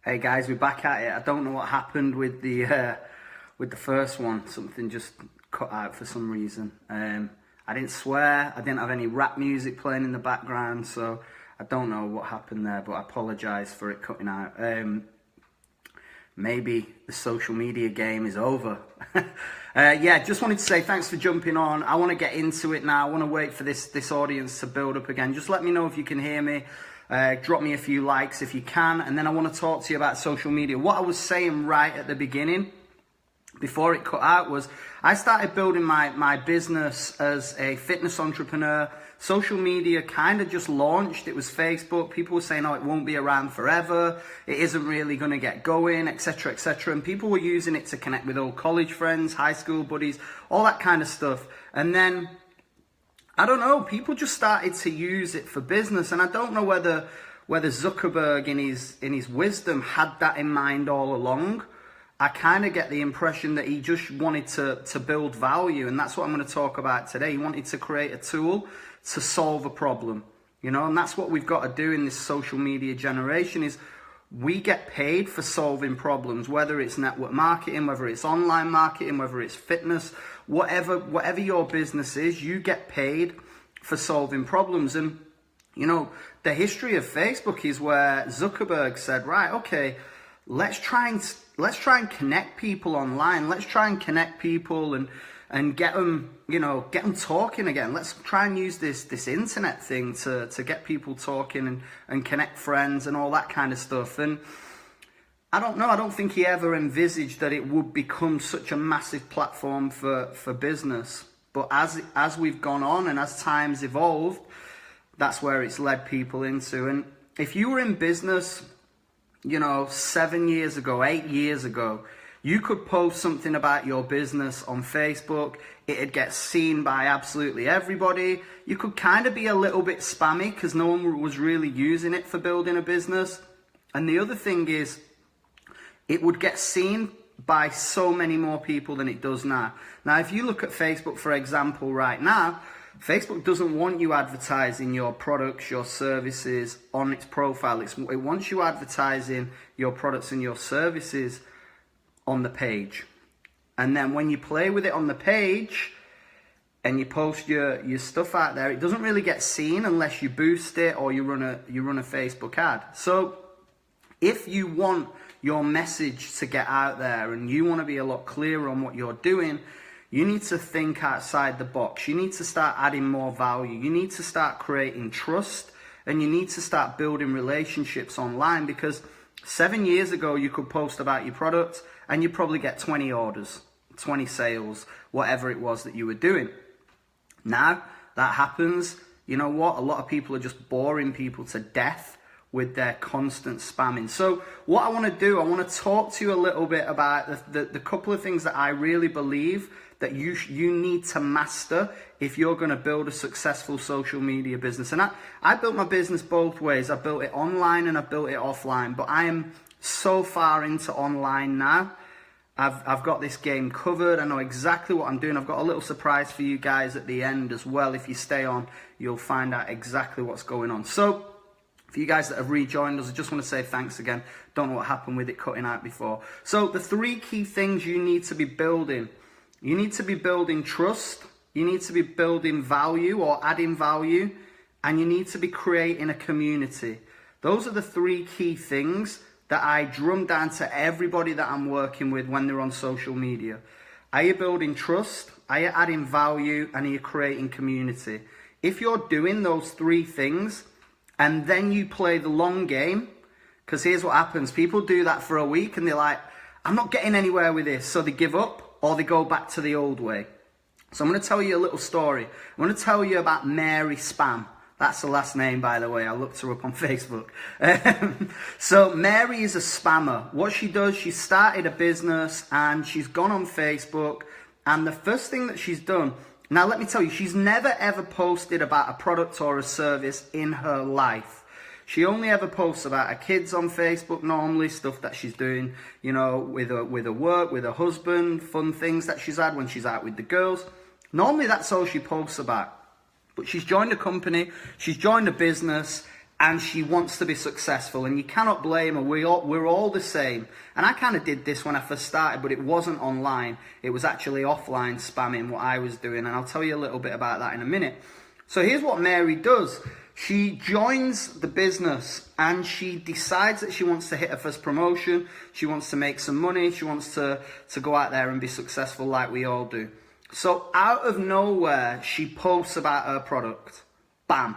Hey guys, we're back at it. I don't know what happened with the first one. Something just cut out for some reason. I didn't swear. I didn't have any rap music playing in the background, so I don't know what happened there. But I apologise for it cutting out. Maybe the social media game is over. Yeah, just wanted to say thanks for jumping on. I want to get into it now. I want to wait for this audience to build up again. Just let me know if you can hear me. Drop me a few likes if you can, and then I want to talk to you about social media. What I was saying right at the beginning, before it cut out, was I started building my business as a fitness entrepreneur. Social media kind of just launched. It was Facebook. People were saying, oh, it won't be around forever. It isn't really going to get going, etc., etc. And people were using it to connect with old college friends, high school buddies, all that kind of stuff. And then I don't know, people just started to use it for business, and I don't know whether Zuckerberg in his wisdom had that in mind all along. I kind of get the impression that he just wanted to build value, and that's what I'm going to talk about today. He wanted to create a tool to solve a problem, you know, and that's what we've got to do in this social media generation. Is we get paid for solving problems, whether it's network marketing, whether it's online marketing, whether it's fitness, whatever your business is, you get paid for solving problems. And, you know, the history of Facebook is where Zuckerberg said, right, okay, let's try and connect people online. Let's try and connect people and get them, you know, get them talking again. Let's try and use this internet thing to get people talking and connect friends and all that kind of stuff. And I don't know, I don't think he ever envisaged that it would become such a massive platform for business. But as we've gone on and as time's evolved, that's where it's led people into. And if you were in business, you know, 7 years ago, 8 years ago, you could post something about your business on Facebook. It'd get seen by absolutely everybody. You could kind of be a little bit spammy because no one was really using it for building a business. And the other thing is, it would get seen by so many more people than it does now. Now, if you look at Facebook, for example, right now, Facebook doesn't want you advertising your products, your services on its profile. It wants you advertising your products and your services on the page. And then when you play with it on the page and you post your stuff out there, it doesn't really get seen unless you boost it or you run a Facebook ad. So if you want your message to get out there and you want to be a lot clearer on what you're doing, you need to think outside the box. You need to start adding more value. You need to start creating trust, and you need to start building relationships online, because 7 years ago you could post about your product and you probably get 20 orders, 20 sales, whatever it was that you were doing. Now that happens, you know what? A lot of people are just boring people to death with their constant spamming. So what I want to do, I want to talk to you a little bit about the couple of things that I really believe that you need to master if you're going to build a successful social media business. And I built my business both ways. I built it online and I built it offline, but I am so far into online now. I've got this game covered. I know exactly what I'm doing. I've got a little surprise for you guys at the end as well. If you stay on, you'll find out exactly what's going on. So for you guys that have rejoined us, I just want to say thanks again. Don't know what happened with it cutting out before. So the three key things you need to be building. You need to be building trust. You need to be building value or adding value. And you need to be creating a community. Those are the three key things that I drum down to everybody that I'm working with when they're on social media. Are you building trust? Are you adding value? And are you creating community? If you're doing those three things, and then you play the long game, because here's what happens. People do that for a week and they're like, I'm not getting anywhere with this. So they give up or they go back to the old way. So I'm going to tell you a little story. I'm going to tell you about Mary Spam. That's the last name, by the way. I looked her up on Facebook. So Mary is a spammer. What she does, she started a business and she's gone on Facebook. And the first thing that she's done, now let me tell you, she's never ever posted about a product or a service in her life. She only ever posts about her kids on Facebook normally, stuff that she's doing, you know, with her work, with her husband, fun things that she's had when she's out with the girls. Normally that's all she posts about. But she's joined a company, she's joined a business, and she wants to be successful, and you cannot blame her. We're all the same. And I kind of did this when I first started, but it wasn't online. It was actually offline spamming what I was doing, and I'll tell you a little bit about that in a minute. So here's what Mary does. She joins the business and she decides that she wants to hit her first promotion. She wants to make some money. She wants to go out there and be successful like we all do. So out of nowhere, she posts about her product. Bam.